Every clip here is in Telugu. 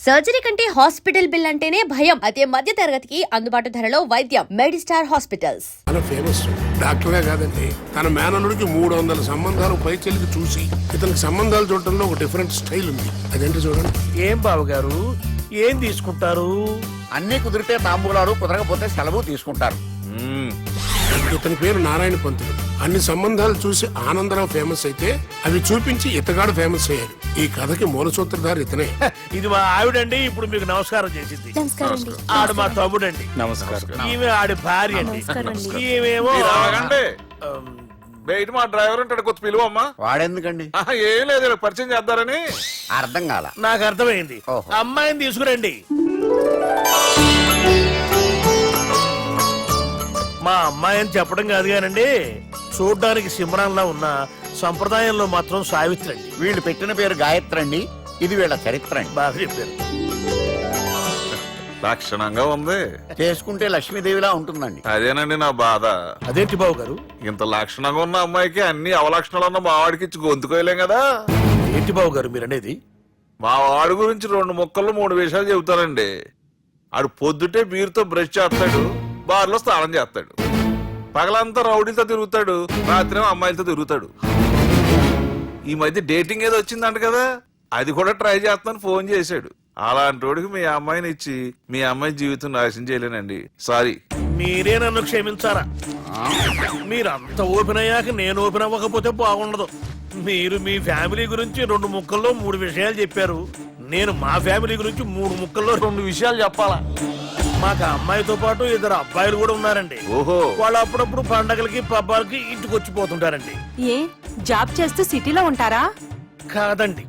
సర్జరీ కంటే హాస్పిటల్ బిల్ అంటేనే భయం. అదే మధ్య తరగతికి అందుబాటు ధరలో వైద్యం. Medistar hospitals. చాలా ఫేమస్ డాక్టరే కాదండి, తన మేనల్లుడికి 300 సంబంధాలు పై చెల్లికి చూసి ఇతనికి సంబంధాలు చూడటంలో ఒక డిఫరెంట్ స్టైల్ ఉంది. అదేంటి చూడండి. ఏం బాబు గారు, ఏం తీసుకుంటారు? అన్ని కుదిరితే తాంబూలాలు, కుదరకపోతే సెలవు తీసుకుంటారు. ఇతని పేరు నారాయణ పంతులు. అన్ని సంబంధాలు చూసి ఆనందరావు ఫేమస్ అయితే అవి చూపించి ఇతగాడు ఫేమస్ అయ్యాడు. ఈ కథకి మూల సూత్రధారి ఇతనే. ఇది మా ఆవిడండి, ఇప్పుడు మీకు నమస్కారం చేసింది. ఆడు మా తమ్ముడండి. నమస్కారం. ఈమె ఆడి భార్య అండి. ఈమెమో బయట మా డ్రైవర్ ఉంటాడు, కొత్త పిలువమ్మా. వాడెందుకండి? ఏం లేదు, పరిచయం చేద్దారని. అర్థం కాల. నాకు అర్థమైంది. ఓహో. అమ్మాయిని తీసుకురండి. మా అమ్మాయి అని చెప్పడం కాదు కానండి, చూడ్డానికి సింహరాన్లా ఉన్న సంప్రదాయంలో మాత్రం సావిత్రి అండి. వీళ్ళు పెట్టిన పేరు గాయత్రి అండి. ఇది వీళ్ళ చరిత్ర అండి. బాగా చెప్పారు. లక్షణంగా ఉంది. చేసుకుంటే లక్ష్మీదేవిలా ఉంటుందండి. అదేనండి నా బాధ. అదేంటి బాబు గారు? ఇంత లక్షణంగా ఉన్న అమ్మాయికి అన్ని అవలక్షణాలు ఉన్న మా వాడికి ఇచ్చి గొంతుకోయలేం కదా. ఏంటి బాబు గారు మీరు అనేది? మా వాడి గురించి 2 ముక్కల్లో 3 విషయాలు చెబుతానండి. ఆడు పొద్దుటే బీరుతో బ్రష్ చేస్తాడు, బార్లో స్నానం చేస్తాడు, పగలంతా రౌడీలతో తిరుగుతాడు, రాత్రి అమ్మాయిలతో తిరుగుతాడు. ఈ మధ్య డేటింగ్ ఏదో వచ్చిందంట కదా, అది కూడా ట్రై చేస్తాను ఫోన్ చేశాడు. అలాంటి వాడికి మీ అమ్మాయిని ఇచ్చి మీ అమ్మాయి జీవితం నాశనం చేయలేనండి. సారీ. మీరే నన్ను క్షమించారా? మీరంత ఓపెన్ అయ్యాక నేను ఓపెన్ అవ్వకపోతే బాగుండదు. మీరు మీ ఫ్యామిలీ గురించి 2 ముక్కల్లో 3 విషయాలు చెప్పారు. నేను మా ఫ్యామిలీ గురించి 3 ముక్కల్లో 2 విషయాలు చెప్పాలా? మాకు అమ్మాయితో పాటు 2 అబ్బాయిలు కూడా ఉన్నారండి. ఓహో. వాళ్ళు అప్పుడప్పుడు పండగలకి పబ్బాలకి ఇంటికి వచ్చిపోతుంటారండి. ఏ జాబ్ చేస్తూ సిటీలో ఉంటారా? కాదండి,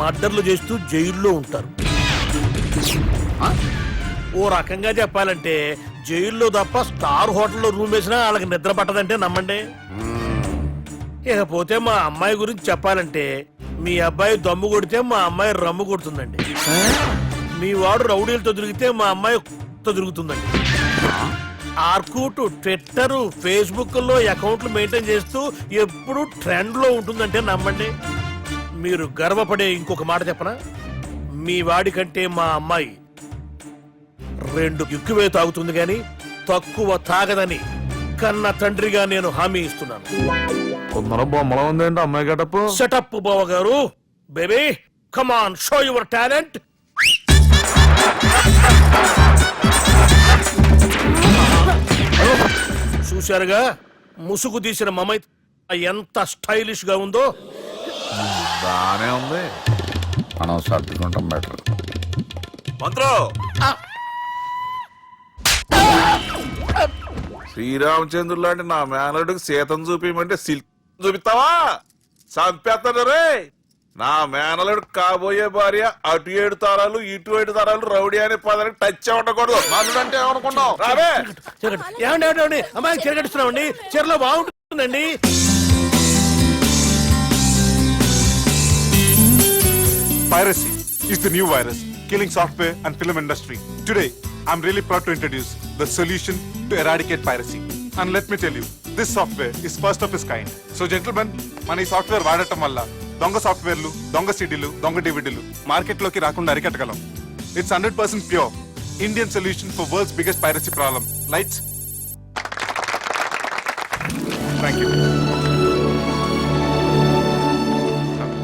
మర్డర్లు చేస్తూ జైల్లో ఉంటారు. ఓ రకంగా చెప్పాలంటే జైల్లో తప్ప స్టార్ హోటల్లో రూమ్ వేసినా వాళ్ళకి నిద్ర పట్టదంటే నమ్మండి. ఇకపోతే మా అమ్మాయి గురించి చెప్పాలంటే మీ అబ్బాయి దమ్ము కొడితే మా అమ్మాయి రమ్ము కొడుతుందండి. మీ వాడు రౌడీలతో తిరిగితే మా అమ్మాయి తిరుగుతుందండి. ఆర్కూట్, ట్విట్టర్, ఫేస్బుక్ లో అకౌంట్లు మెయింటైన్ చేస్తూ ఎప్పుడు ట్రెండ్ లో ఉంటుందంటే నమ్మండి. మీరు గర్వపడే ఇంకొక మాట చెప్పనా? మీ వాడి కంటే మా అమ్మాయి 2 ఎక్కువే తాగుతుంది గాని తక్కువ తాగదని కన్న తండ్రిగా నేను హామీ ఇస్తున్నాను. బొమ్మలా ఉందండి అమ్మాయి గడప. సెటప్ బావ గారు. Baby come on, show your talent. చూశారుగా ముసుగు తీసిన మమై ఎంత స్టైలిష్ గా ఉందో. బానే ఉంది. మనం సర్దుకుంటాం బెటర్. మంత్రో, శ్రీరామచంద్రుడు లాంటి నా మేనడుకి సీతను చూపించమంటే సిల్క్ చూపిస్తావా? చంపేస్తాడు రే. నా మేనలుడు కాబోయే భార్య అటు 7 తారాలు ఇటు 7 తారాలు రౌడీ అనే పదానికి టచ్ ఉండకూడదు. మనడు అంటే ఏమనుకున్నావు? రావే. ఏమండి అమ్మాయికి చీరగడుస్తున్నామండి, చీరలో బాగుంటుందండి. Piracy is the new virus killing software and film industry. Today, I'm really proud to introduce the solution to eradicate piracy. And let me tell you, this software is first of its kind. So gentlemen, మన ఈ సాఫ్ట్వేర్ వాడటం వల్ల దొంగ సాఫ్ట్వేర్లు, దొంగ సీడీలు, దొంగ డివిడీలు మార్కెట్లోకి రాకుండా అరికట్టగలం. It's 100% pure Indian solution for world's biggest piracy problem. Lights. Thank you.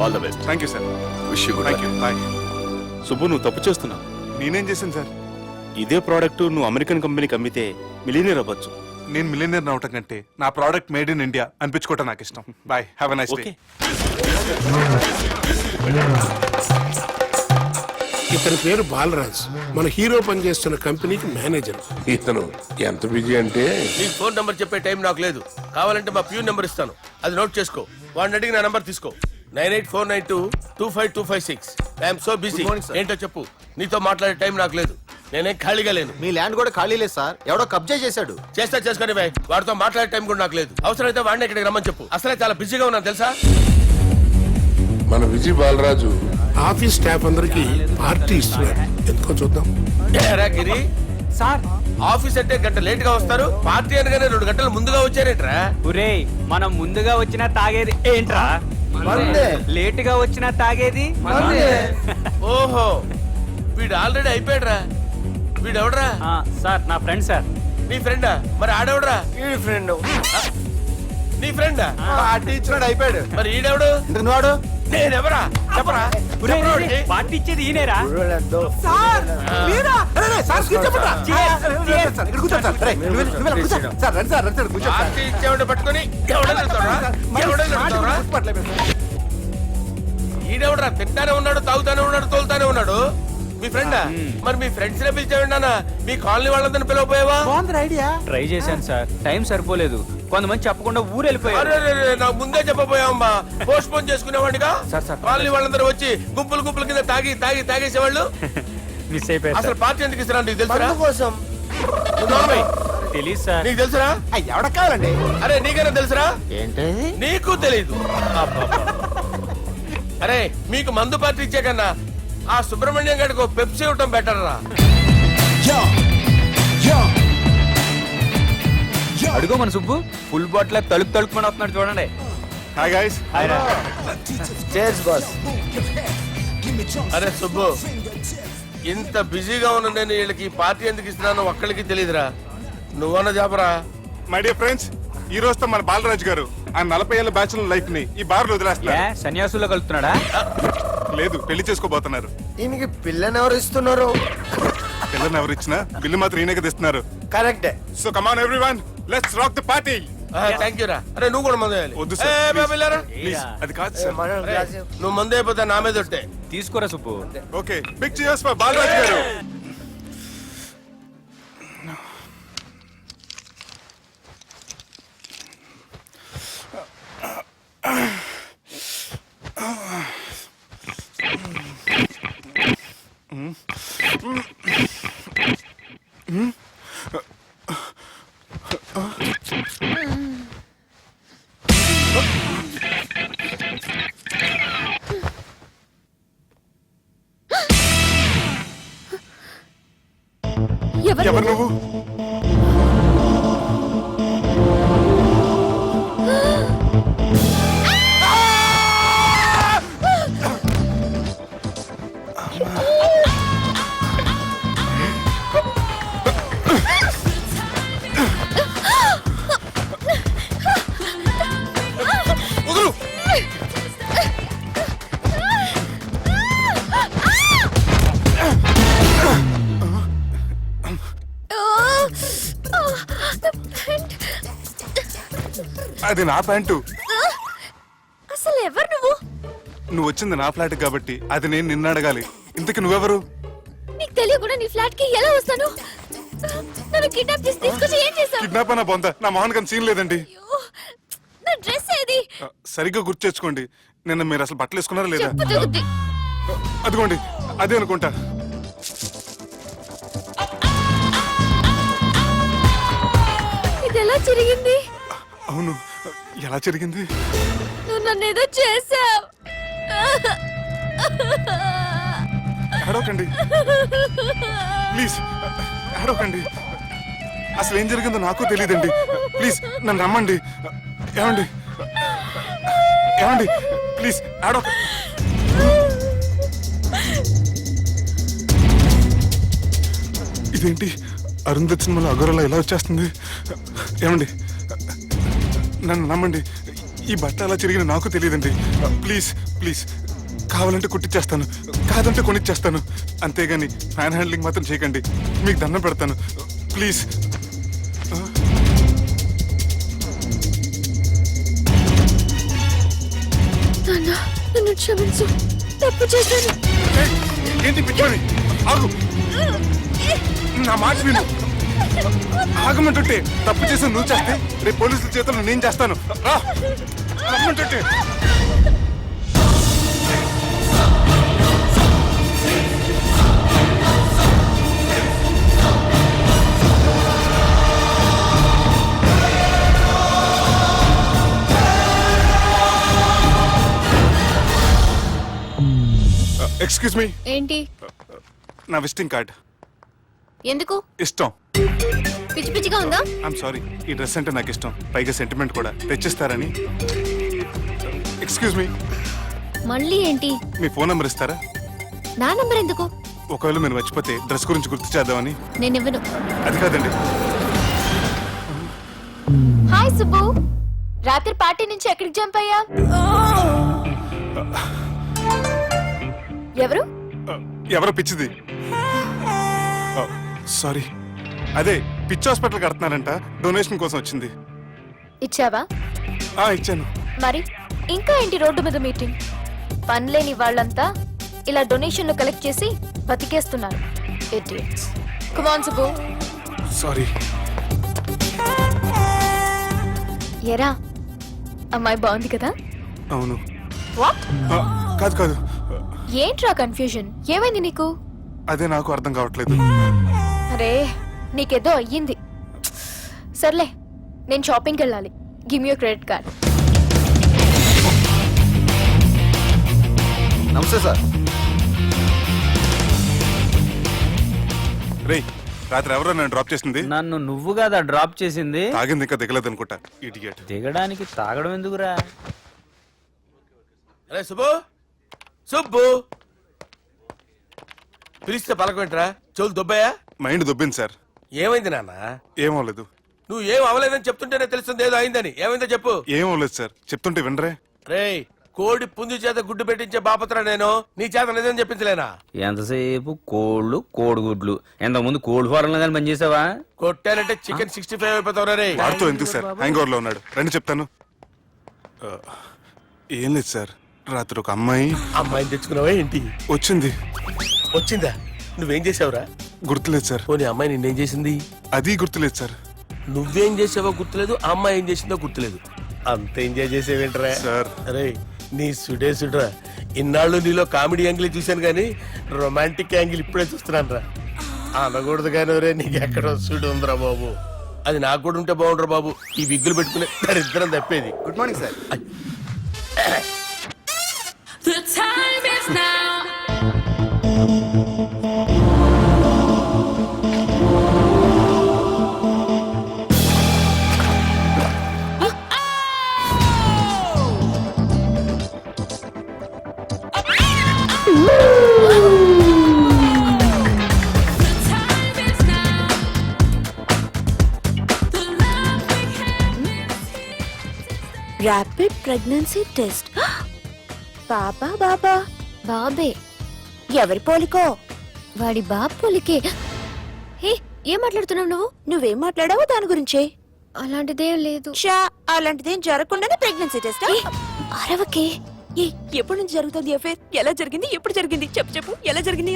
All the best. Thank you, sir. Wish you good. Thank you. Bye. Subbu, నువ్వు తప్పు చేస్తున్నావు. నేనేం చేశాను సార్? ఇదే ప్రోడక్ట్ నువ్వు అమెరికన్ కంపెనీకి అమ్మితే మిలియనీర్ అవ్వచ్చు. నేను మిలియనర్ అవటం కంటే నా ప్రోడక్ట్ మేడ్ ఇన్ ఇండియా అనిపించుకోవటం నాకు ఇష్టం. Boy, have a nice day. Okay. ఇతని పేరు బాలరాజ్. మన హీరో పనిచేస్తున్న కంపెనీకి మేనేజర్. ఇతను ఎంత బిజీ అంటే నీకు ఫోన్ నంబర్ చెప్పే టైం నాకు లేదు. కావాలంటే మా ప్యూన్ నెంబర్ ఇస్తాను, అది నోట్ చేసుకో. వాడిని అడిగి నా నంబర్ తీసుకో. 9849225256. I'm so busy. ఏంటో చెప్పు. నీతో మాట్లాడే టైం నాకు లేదు, నేనేం ఖాళీగా లేను. మీ ల్యాండ్ కూడా ఖాళీ లేదు సార్, ఎవడో కబ్జా చేశాడు. చేస్తా చేసుకుని బాయ్, వాడితో మాట్లాడే టైం కూడా నాకు లేదు. అవసరమైతే వాడిని ఇక్కడికి రమ్మని చెప్పు. అసలే చాలా బిజీగా ఉన్నాను తెలుసా. మన విజయ్ బాలరాజు ఆఫీస్ స్టాఫ్ అందరికి పార్టీ ఇస్తున్నాడు. ఎందుకో చూద్దాం. గిరి సార్, ఆఫీస్ అంటే గంట లేట్ గా వస్తారు, పార్టీ అనగానే 2 గంటలు ముందుగా వచ్చారేట్రా? ఒరే, మనం ముందుగా వచ్చినా తాగేది ఏంట్రా? లేటుగా వచ్చినా తాగేది. ఓహో, వీడు ఆల్రెడీ అయిపోయాడురా. వీడు ఎవడరా? సార్ నా ఫ్రెండ్ సార్. నీ ఫ్రెండా? మరి ఆడెవడరా? ఈ ఫ్రెండ్ నీ ఫ్రెండా? పార్టీ ఇచ్చినాడు అయిపోయాడు. మరి ఈడెవడు? ఇంతకు నువ్వాడు నేనెవరా? చెప్పరా? చెప్పరా వాడికి? పార్టీ ఇచ్చేది ఈయనేరా? పార్టీ ఇచ్చేవాడిని పట్టుకొని ఎవడని అడుగుతావురా? ఎవడని అడుగుతావురా? ఈడెవడరా? తింటానే ఉన్నాడు, తాగుతానే ఉన్నాడు, తోలుతానే ఉన్నాడు. మీ ఫ్రెండా? మరి మీ ఫ్రెండ్స్ నే పిలిచేవాడి నాన్న. మీ కాలనీ వాళ్ళందరినీ పిలవపోయావా? ట్రై చేశాను సార్, టైం సరిపోలేదు. కొంతమంది చెప్పకుండా ఊరు వెళ్ళిపోయారు. అరే నాకు ముందే చెప్పపోయావమ్మా. పోస్ట్ పోన్ చేసుకునేవాడిగా. సార్. కాలనీ వాళ్ళందరూ వచ్చి గుంపులు గుంపుల కింద తాగేసేవాళ్ళు. మిస్ అయిపోయారు అసలు సార్. పార్టీ ఎందుకు ఇస్తారా? నీకు తెలుసురా? కోసం నువ్వు నోర్మై. తెలీదు సార్. నీకు తెలుసురా? ఎవడ కావాలండి? అరే నీకైనా తెలుసురా? ఏంటి నీకు తెలీదు. అరే మీకు మందు పార్టీ ఇచ్చే కన్నా ఆ సుబ్రహ్మణ్యం గారికి పెప్సీ ఇవ్వటం బెటర్ రా. అడుగో మన సుబ్బు ఫుల్ బాటిల్ తలుపుకొని వస్తున్నాడు చూడండి. Hi guys. Chairs boss. అరే సుబ్బు, ఇంత బిజీగా ఉన్న నేను వీళ్ళకి ఈ పార్టీ ఎందుకు ఇస్తున్నానో ఒక్కడికి తెలియదురా. నువ్వన్న చెప్పరా. మై డియర్ ఫ్రెండ్స్, ఈ రోజుతో మన బాలరాజు గారు ఆ 40 ఏళ్ల బ్యాచులర్ లైఫ్ ని ఈ బార్ లో వదిలేస్తున్నారు. సన్యాసుల్లో కలుపుతున్నాడా? లేదు, పెళ్లి చేసుకోబోతున్నారు. ఈయనకి పిల్లని ఎవరు ఇస్తున్నారు? పిల్లని ఎవరు ఇచ్చినా బిల్లు మాత్రం ఈయనకి తెస్తున్నారు. కరెక్టే. So come on everyone, let's rock the party. Thank you రా. అరే నువ్వు కూడా మందు వేయాలి. వద్దు ఏ, సార్, బాబు వెళ్ళారా? ప్లీజ్. అది కాదు సార్. అరే, నువ్వు మందు అయిపోతే నా మీద ఒట్టే. తీసుకోరా Subbu. Okay, big cheers for Balaraju garu. ఎవరు నువ్వు? వదులు. అది నా ప్యాంటు. అసలు ఎవరు నువ్వు? నువ్వు వచ్చింది నా ఫ్లాట్ కాబట్టి అది నేను నిన్ను అడగాలి. ఇంతకి నువ్వెవరు? నీకు తెలియకుండా నీ ఫ్లాట్ కి ఎలా వస్తాను? నన్ను కిడ్నాప్ చేసి తీసుకొచ్చి ఏం చేశావు? కిడ్నాప్ అన్న బొంద, నా మొహన్ కన్నా సీన్ లేదండి. నా డ్రెస్ ఏది? సరిగ్గా గుర్తు తెచ్చుకోండి. నిన్న మీరు అసలు బట్టలు వేసుకున్నారా లేదా? చెప్పు తగ్గుద్ది. అదిగోండి, అదే అనుకుంటా. ఇది ఎలా జరిగింది? అవును, ఎలా జరిగింది? నువ్వు నన్ను ఏదో చేసావు. ఏడవకండి ప్లీజ్, ఏడవకండి. అసలు ఏం జరిగిందో నాకు తెలియదండి. ప్లీజ్ నన్ను రమ్మండి. ఏమండి ఏమండి ప్లీజ్ ఏడవ. ఇదేంటి అరుంధతి సినిమాలో అగోరలా ఎలా వచ్చేస్తుంది? ఏమండి నన్ను నమ్మండి. ఈ బట్ట అలా చిరిగిన నాకు తెలియదండి. ప్లీజ్ ప్లీజ్, కావాలంటే కుట్టిచ్చేస్తాను, కాదంటే కొనిచ్చేస్తాను. అంతేగాని ఫ్యాన్ హ్యాండ్లింగ్ మాత్రం చేయకండి. మీకు దండం పెడతాను ప్లీజ్. నన్ను క్షమించు, తప్పు చేశాను. ఏంటి పిచ్చోని? ఆగు, నా మాట విను. ఆగమంటుంటే తప్పు చేసి నువ్వు చేస్తే రేపు పోలీసుల చేతుల్లో నేను చేస్తాను. రా, రమ్మంటుంటే. Excuse me. ఏంటి? నా విజిటింగ్ కార్డ్. ఎందుకు? ఇష్టం. పిచ్చి పిచ్చిగా ఉందా? ఐఎమ్ సారీ, ఈ డ్రెస్ అంటే నాకు ఇష్టం, పైగా సెంటిమెంట్ కూడా. తెచ్చిస్తారని. ఎక్స్క్యూజ్ మీ, మళ్ళీ ఏంటి? మీ ఫోన్ నెంబర్ ఇస్తారా? నా నంబర్ ఎందుకు? ఒకవేళ మీరు మర్చిపోతే డ్రెస్ గురించి గుర్తు చేద్దామని. నేనివ్వను. అది కాదండి. హాయ్ సుబ్బు, రాత్రి పార్టీ నుంచి ఎక్కడికి జంప్ అయ్యా? ఎవరు? ఎవరో పిచ్చిది. సారీ, అదే పిచ్చి హాస్పిటల్ కడుతున్నారంట, డొనేషన్ కోసం వచ్చింది. ఇచ్చావా? ఇచ్చాను. మరి ఇంకా ఏంటి రోడ్డు మీద మీటింగ్? పనిలేని వాళ్ళంతా ఇలా డొనేషన్లు కలెక్ట్ చేసి బతికేస్తున్నారు. Idiots. Come on, Subbu. Sorry. ఎరా, అమ్మాయి బాగుంది కదా? అవును. వాట్? కాదు కాదు, ఏంట్రా కన్ఫ్యూజన్? ఏమైంది నీకు? అదే నాకు అర్థం కావట్లేదు. అరే, నీకేదో అయ్యింది. సర్లే, నేను షాపింగ్కి వెళ్ళాలి. Give me your credit card. నమస్తే సార్. రేయ్, రాత్రి ఎవరో నన్ను డ్రాప్ చేసింది? నన్ను నువ్వు కదా డ్రాప్ చేసింది. తాగింది ఇంకా దిగలేదు అనుకుంటా. ఇడియట్. దిగడానికి తాగడం ఎందుకురా? అరే సుబ్బు, సుబ్బు పిలిస్తే పలకమేంట్రా? చెవులు దొబ్బాయా? Mind దొబ్బింది sir. ఏమైంది నాన్న? ఏమవలేదు. నువ్వు ఏం అవలేదని చెప్తుంటేనే తెలుస్తుంది ఏదో అయిందని. ఏమైందో చెప్పు. ఏమవలేదు సార్, చెప్తుంటే వినరే. రేయ్, కోడి పుంజు చేత గుడ్డు పెట్టించే బాపత్ర నేను. నీ చేత నిజం చెప్పించలేనా? ఎంతసేపు కోళ్ళు కోడిగుడ్లు. ఎంతకుముందు కోడి ఫారంలో కానీ పనిచేసావా? కొట్టానంటే చికెన్ 65 అయిపోతావు రే. వాడుతూ ఎందుకు సార్, హ్యాంగ్ ఓవర్ లో ఉన్నాడు. రండి చెప్తాను. ఏం లేదు సార్, రాత్రి ఒక అమ్మాయిని తెచ్చుకున్నావా ఏంటి? వచ్చింది. వచ్చిందా? నువ్వేం చేసావురా? గుర్తులేదు సార్. పోనీ అమ్మాయి నిన్నేం చేసింది? అది గుర్తులేదు సార్. నువ్వేం చేసావో గుర్తులేదు, ఆ అమ్మాయి ఏం చేసిందో గుర్తులేదు. అంత ఎంజాయ్ చేసేవేంట్రా సార్? అరే నీ సుడే సుడ్రా. ఇన్నాళ్ళు నీలో కామెడీ యాంగిల్ చూశాను కానీ రొమాంటిక్ యాంగిల్ ఇప్పుడే చూస్తున్నాను రా. అనకూడదు కానీ రే, నీకు ఎక్కడో సుడు ఉందిరా బాబు. అది నాకు కూడా ఉంటే బాగుండ్రా బాబు. ఈ విగ్గులు పెట్టుకునే దరిద్రం తప్పేది. Good morning sir. The time is now. Rapid pregnancy test. బాబా బాబా బాబే. ఎవరి పోలికో? వాడి బాబు పోలికే. హే, ఏం మాట్లాడుతున్నావు నువ్వు? నువ్వేం మాట్లాడావో దాని గురించే. అలాంటిదేం లేదు. అలాంటిదేం జరగకుండానే ప్రెగ్నెన్సీ టెస్ట్? అరవకే. ఎప్పటి నుంచి జరుగుతుంది అఫేర్? ఎలా జరిగింది? ఎప్పుడు జరిగింది? చెప్పు చెప్పు, ఎలా జరిగింది?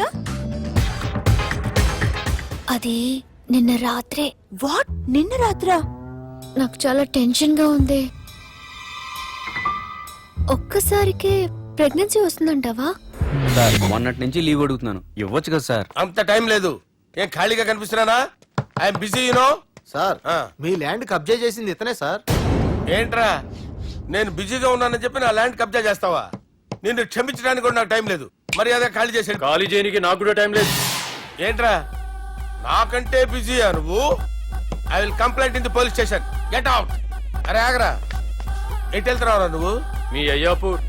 అది నిన్న రాత్రే. వాట్? నిన్న రాత్రా? నాకు చాలా టెన్షన్ గా ఉంది. ఒక్కసారికే ప్రెగ్నెన్సీ వస్తుందంటావా? సార్, మొన్నటి నుంచి లీవ్ అడుగుతున్నాను, ఇవ్వచ్చు కదా సార్? అంత టైం లేదు. ఏం ఖాళీగా కనిపిస్తున్నానా? I'm busy you know. సార్, మీ ల్యాండ్ కబ్జా చేసింది ఇతనే సార్. ఏంట్రా, నేను బిజీగా ఉన్నానని చెప్పి నా ల్యాండ్ కబ్జా చేస్తావా? నిన్ను క్షమించడానికి కూడా నాకు టైం లేదు. మర్యాద ఖాళీ చేసాడు. ఖాళీ చేయడానికి నాకు కూడా టైం లేదు. ఏంట్రా, నాకంటే బిజీయా నువ్వు? I will complaint in the police station. Get out. అరే ఆగరా, ఎటు వెళ్తున్నావురా నువ్వు? మీ అయ్యాపూర్.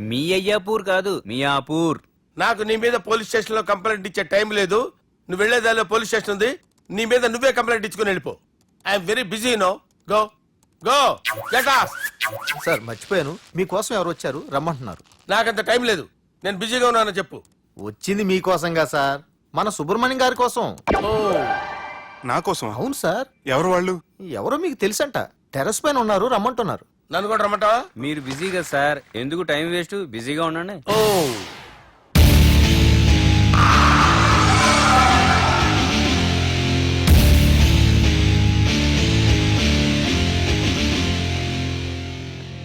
మీ అయ్యాపూర్ కాదు, మియాపూర్. నాకు నీ మీద పోలీస్ స్టేషన్ లో కంప్లైంట్ ఇచ్చే టైం లేదు. నువ్వు వెళ్లేదాలో పోలీస్ స్టేషన్ ఉంది. నీ మీద నువ్వే కంప్లైంట్ ఇచ్చుకుని వెళ్ళిపో. I'm very busy no. Go go get off. Sir, మర్చిపోయాను, మీకోసం ఎవరు వచ్చారు, రమ్మంటున్నారు. నాకంత టైం లేదు, నేను బిజీగా ఉన్నానని చెప్పు. వచ్చింది మీకోసంగా సార్, మన సుబ్రహ్మణ్యం గారి కోసం. ఓ, నా కోసం? అవును సార్. ఎవరు వాళ్ళు? ఎవరో మీకు తెలుసంట, టెర్రస్ పైన ఉన్నారు, రమ్మంటున్నారు. నన్ను కూడా రమ్మంటావా? మీరు బిజీ కదా సార్, ఎందుకు టైం వేస్ట్? బిజీగా ఉండండి. ఓ,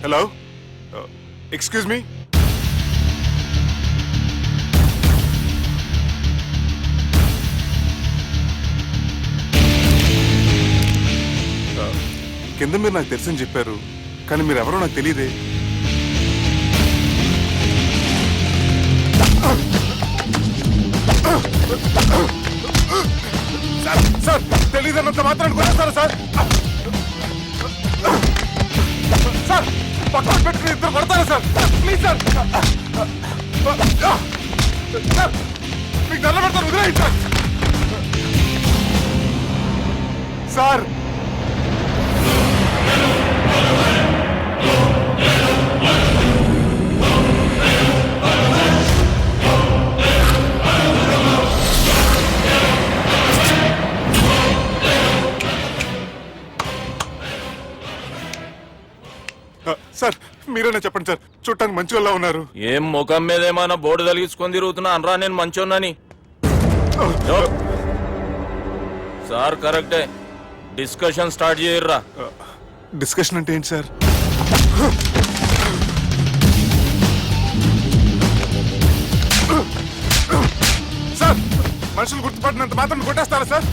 హలో, ఎక్స్క్యూజ్ మీ. కింద మీరు నాకు తెలుసని చెప్పారు, కానీ మీరు ఎవరో నాకు తెలియదే. సార్, తెలియదన్నంత మాత్రం కొనేస్తారా సార్? సార్, పక్కన పెట్టుకుని ఇద్దరు కొడతారా సార్? Please sir. సార్ మీకు దండం పెడతాను, వదిలేయండి సార్. సార్ సార్ మీరేనా చెప్పండి సార్, చూడటానికి మంచి వాళ్ళ ఉన్నారు. ఏం ముఖం మీద ఏమైనా బోర్డు తలిగించుకొని తిరుగుతున్నా అనరా నేను మంచోన్నాని. సార్ కరెక్టే, డిస్కషన్ స్టార్ట్ చేయర్రా. డిస్కషన్ అంటే ఏంటి సార్? సార్ మనుషులు గుర్తుపట్టినంత మాత్రం కొట్టేస్తారా సార్?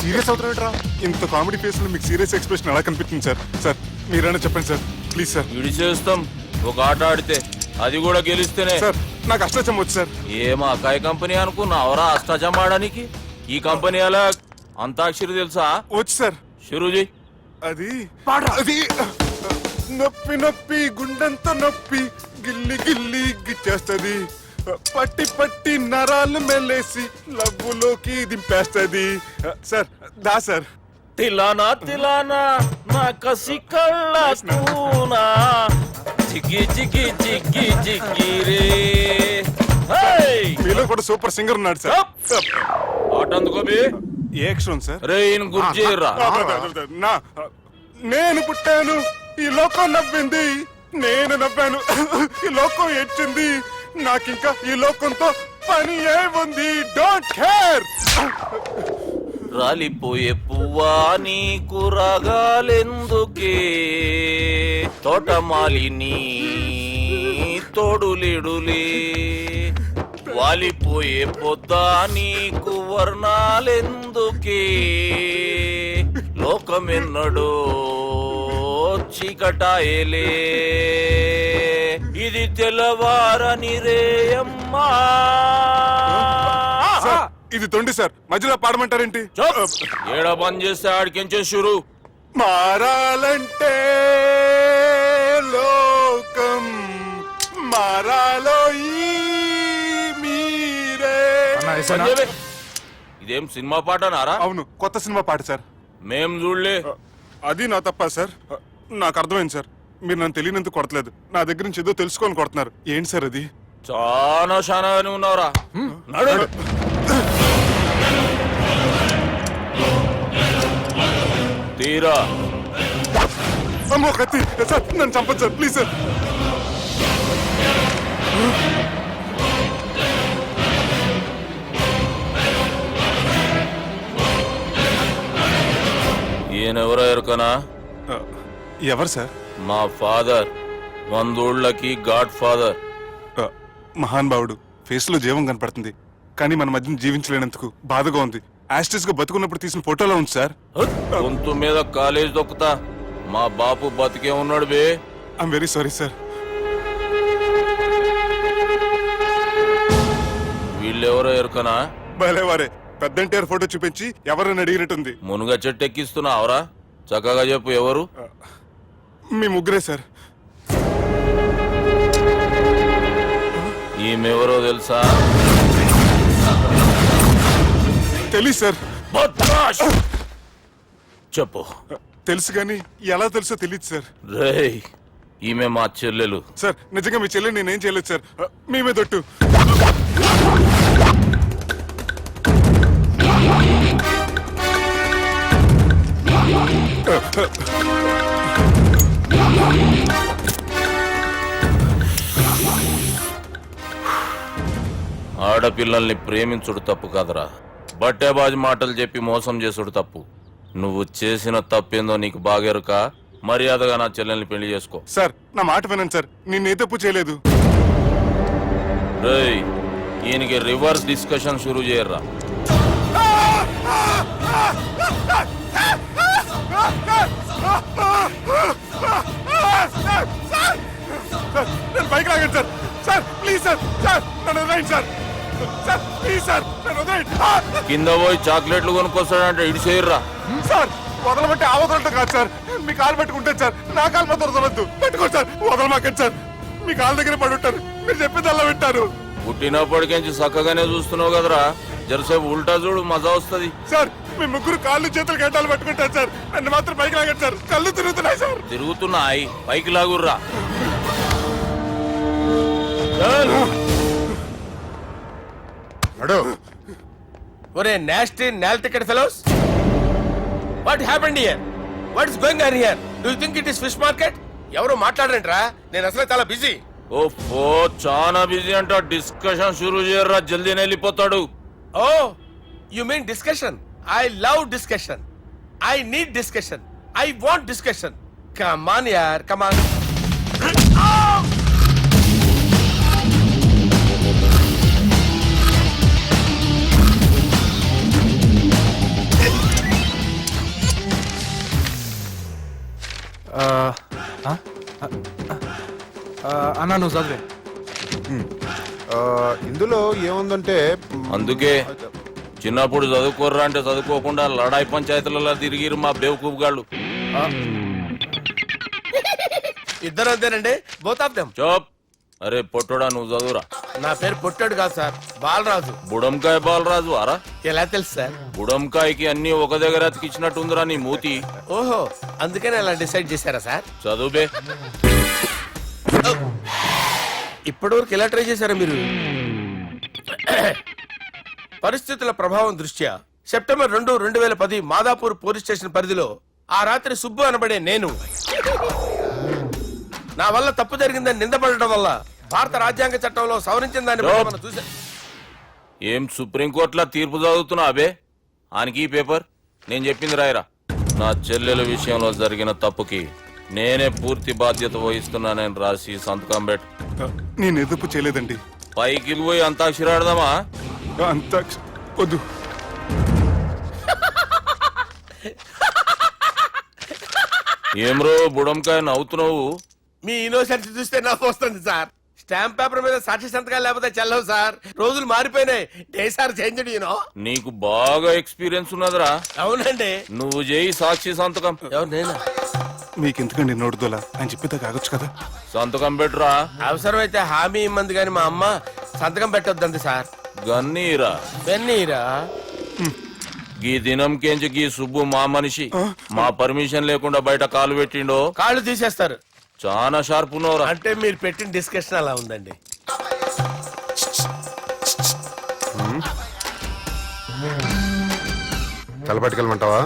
సీరియస్ అవుతారా? ఇంత కామెడీ ఫేస్ లో మీకు సీరియస్ ఎక్స్ప్రెషన్ ఎలా కనిపిస్తుంది సార్? సార్ మీరైనా చెప్పండి సార్ ప్లీజ్ సార్. విడి చేస్తాం ఒక ఆట ఆడితే, అది కూడా గెలిస్తేనే. సార్ నాకు అష్టాచం వచ్చు సార్. ఏం అకాయ కంపెనీ అనుకున్నావరా అష్టాచం ఆడడానికి? ఈ కంపెనీ అలా అంతాక్షరి తెలుసా? వచ్చు సార్. షురూజీ. అది అది నొప్పి నొప్పి గుండెంత నొప్పి గిల్లి గిల్లి గిచ్చేస్తది, పట్టి పట్టి నరాలు మెల్లేసి లవ్వులోకి దింపేస్తది. సార్ దా సార్. తిలానా తిలానా నా కసి కళ్ళూనా జిగ్గి జిగ్గి జిగ్గి జిగ్గి రే. మీలో కూడా సూపర్ సింగర్ ఉన్నాడు సార్. ఆట అందుకోబి ఏ అక్షరం సార్? రే ఈయన గుర్తు చేయర్రా. నా నేను పుట్టాను ఈ లోకం నవ్వింది, నేను నవ్వాను ఈ లోకం ఏడ్చింది, నాకింకా ఈ లోకంతో పని ఏముంది, డోంట్ కేర్. రాలిపోయే పువ్వా నీకు రాగాలెందుకే, తోటమాలిని తోడులేడులే, వాలిపోయే పొద్దా నీకు వర్ణాలెందుకే, లోకమెన్నడో చీకటాయలే, ఇది తెల్లవారని రేయమ్మా. సార్, ఇది తొండి సార్, మధ్యలో పాడమంటారేంటి? ఏడ బంద్ చేస్తే ఆడికించే షురు. మారాలంటే లోకం మారాలో ఈ మీరే. ఇదేం సినిమా పాట నారా? అవును, కొత్త సినిమా పాట సార్. మేం చూడలే. అది నా తప్ప సార్. నాకు అర్థమైంది సార్, మీరు నన్ను తెలియనందుకు కొడతలేదు, నా దగ్గర నుంచి ఏదో తెలుసుకొని కొడుతున్నారు. ఏంటి సార్ అది? చాలా శానాగానే ఉన్నావురా. నడు. తీరా. అమ్మో కత్తి సార్, నన్ను చంపదు సార్ ప్లీజ్ సార్. ఈయనెవరో ఎరుకనా? ఎవరు సార్? మా ఫాదర్, 100 ఊళ్ళకి గాడ్ ఫాదర్. మహాన్ భావుడు, ఫేస్ లో జీవం కనపడుతుంది, కానీ మన మధ్యన జీవించలేనందుకు బాధగా ఉంది. యాస్టిస్ గా బతుకున్నప్పుడు తీసిన ఫోటోలో ఉంది సార్. గొంతు మీద కాలేజ్ దొక్కుతా, మా బాపు బతికే ఉన్నాడు బే. I'm very sorry sir. వీళ్ళెవరో ఎరుకనా? భలేవారే, పెద్ద ఎన్టీఆర్ ఫోటో చూపించి ఎవరైనా అడిగినట్టుంది. మునుగ చెట్టు ఎక్కిస్తున్నావురా? చక్కగా చెప్పు ఎవరు? మీ ముగ్గురే సార్. ఈమెవరో తెలుసా? తెలీదు సార్. చెప్పు. తెలుసు కానీ ఎలా తెలుసో తెలియదు సార్. రేయ్, ఈమె మా చెల్లెలు. సార్ నిజంగా మీ చెల్లెని నేనేం చేయలేదు సార్, మీ మీద ఒట్టు. ఆడపిల్లల్ని ప్రేమించుడు తప్పు కాదురా, బట్టేబాజు మాటలు చెప్పి మోసం చేసుడు తప్పు. నువ్వు చేసిన తప్పేందో నీకు బాగెరుక. మర్యాదగా నా చెల్లెల్ని పెళ్లి చేసుకో. సార్ నా మాట వినండి సార్, నిన్నే తప్పు చేయలేదు. రేయ్, ఈయనకి రివర్స్ డిస్కషన్ షురూ చేయర్రా. నేను బైక్ లాగండి sir. Sir please sir, sir నన్ను వదిలేయండి సార్. సార్ ప్లీజ్ సార్ నన్ను వదిలేయండి. కింద పోయి చాక్లెట్లు కొనుక్కొస్తాడంటే ఇటు చేయర్రా. సార్ వదలమంటే ఆ వదలటం కాదు సార్, మీ కాలు పెట్టుకుంటాను సార్, నా కాలు మాత్రం వదలవద్దు. పెట్టుకోండి సార్, వదలమాకండి సార్. మీ కాలు దగ్గర పడి ఉంటారు, మీరు చెప్పింది అలా వింటారు. పుట్టినప్పటికేంచి చక్కగానే చూస్తున్నావు కదరా, జరసేపు ఉల్టా చూడు, మజా వస్తుంది. సార్ మీ ముగ్గురు కాళ్ళు చేతులు గంటలు పట్టుకుంటారు సార్, నన్ను మాత్రం పైకి లాగండి సార్, కళ్ళు తిరుగుతున్నాయి సార్. తిరుగుతున్నాయి, పైకి లాగుర్రా. ఒరే nasty null ticket fellows, what happened here? What is going on here? Do you think it is fish market? ఎవరు మాట్లాడరంట్రా, నేను అసలే చాలా బిజీ. ఓ చాలా బిజీ అంట, డిస్కషన్ షురూ చేయర్రా, జల్దీ వెళ్ళిపోతాడు. Oh you mean discussion? I love discussion, I need discussion, I want discussion. Come on యార్, కమ్ ఆన్. అన్నా నువ్వు చదివే. ఇందులో ఏముందంటే అందుకే చిన్నప్పుడు చదువుకోర్రా అంటే చదువుకోకుండా లడాయి పంచాయతీలలో తిరిగిరు మా బేవకూపు గాళ్ళు. ఇద్దరు అంతేనండి, బోత్ ఆఫ్ దెమ్. చోప్. అరే పొట్టోడా, నువ్వు చదువురా. నా పేరు పొట్టాడు కాదు సార్, బాలరాజు. బుడంకాయ బాలరాజు అరా? ఎలా తెలుసు సార్? బుడంకాయకి అన్ని ఒక దగ్గర అతికిచ్చినట్టుందిరా నీ మూతి. ఓహో, అందుకని అలా డిసైడ్ చేశారా సార్? చదువుబే. ఇప్పటి వరకు ఎలా ట్రై చేశారా మీరు? పరిస్థితుల ప్రభావం దృష్ట్యా సెప్టెంబర్ 2, 2010 మాదాపూర్ పోలీస్ స్టేషన్ పరిధిలో ఆ రాత్రి సుబ్బు అనబడే నేను నా వల్ల తప్పు జరిగిందని నిందపడటం వల్ల భారత రాజ్యాంగ చట్టంలో సవరించిన దాన్ని బట్టి మనం చూసా. ఏం సుప్రీంకోర్టులో తీర్పు చదువుతున్నా అబే? ఆనికి ఈ పేపర్ నేను చెప్పింది రాయరా. నా చెల్లెల విషయంలో జరిగిన తప్పుకి నేనే పూర్తి బాధ్యత వహిస్తున్నానని రాసి సంతకం పెట్టు. నేను ఎదుపు చేయలేదండి. పైకి పోయి అంతాక్షరి ఆడదామా? అంత వద్దు. ఏమ్రో బుడంకాయ నవ్వుతున్నావు? మీ ఇన్నోసెన్స్ చూస్తే నాకు వస్తుంది సార్. స్టాంప్ పేపర్ మీద సాక్షి సంతకాలు లేకపోతే చెల్లవు సార్. రోజులు మారిపోయినాయి, డేస్ ఆర్ చేంజ్డ్ యూనో. నీకు బాగా ఎక్స్పీరియన్స్ ఉన్నదిరా. అవునండి. నువ్వు చేయి సాక్షి సంతకం. ఎవరు? నేనా? మీకు ఎందుకండి నోడుదోలా అని చెప్పితే కాగొచ్చు కదా. సంతకం పెట్టురా. అవసరమైతే హామీ ఇమ్మంది కానీ మా అమ్మ సంతకం పెట్టొద్దండి సార్. గన్నీరా వెన్నీరా. గీ దినంకేంచి గీ సుబ్బు మా మనిషి. మా పర్మిషన్ లేకుండా బయట కాలు పెట్టిండో కాళ్ళు తీసేస్తారు. చాలా షార్ప్ ఉన్నవరా. అంటే మీరు పెట్టిన డిస్కషన్ అలా ఉందండి. తలపట్టుకెళ్ళమంటావా?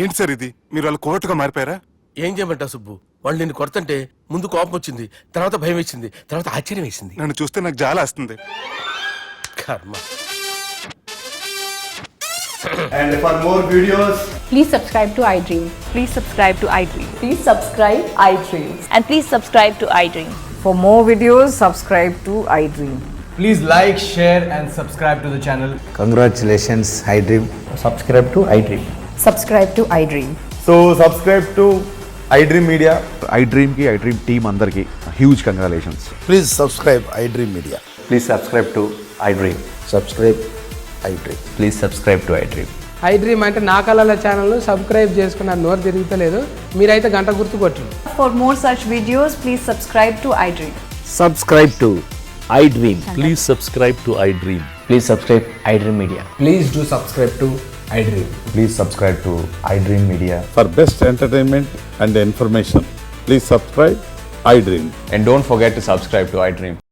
ఏంటి సార్ ఇది, మీరు వాళ్ళు కోర్టుగా మారిపోయారా? ఏం చేయమంటావు సుబ్బు? వాళ్ళు నిన్ను కొడుతుంటే ముందు కోపం వచ్చింది, తర్వాత భయం వేసింది, తర్వాత ఆశ్చర్యం వేసింది. నన్ను చూస్తే నాకు జాలా వస్తుంది. కర్మ. And for more videos, Please subscribe to iDream. Please subscribe to iDream. Please subscribe iDream. And please subscribe to iDream. For more videos, subscribe to iDream. please like, share and subscribe to the channel. Congratulations iDream. Subscribe to iDream. Subscribe to iDream. So subscribe to iDream Media. iDream కి iDream టీమ్ అందరికి huge congratulations. Please subscribe iDream media. Please subscribe to iDream. Subscribe iDream. Please subscribe to iDream. iDream అంటే నా కళల ఛానల్ సబ్స్క్రైబ్ చేసుకున్న నోరు తిరుగుతలేదు, మీరైతే గంట గుర్తు కొట్టండి. For more such videos, please subscribe to iDream. Subscribe to iDream. Please subscribe to iDream. Please subscribe iDream Media. Please do subscribe to iDream. Please subscribe to iDream media. For best entertainment and information, please subscribe iDream. And don't forget to subscribe to iDream.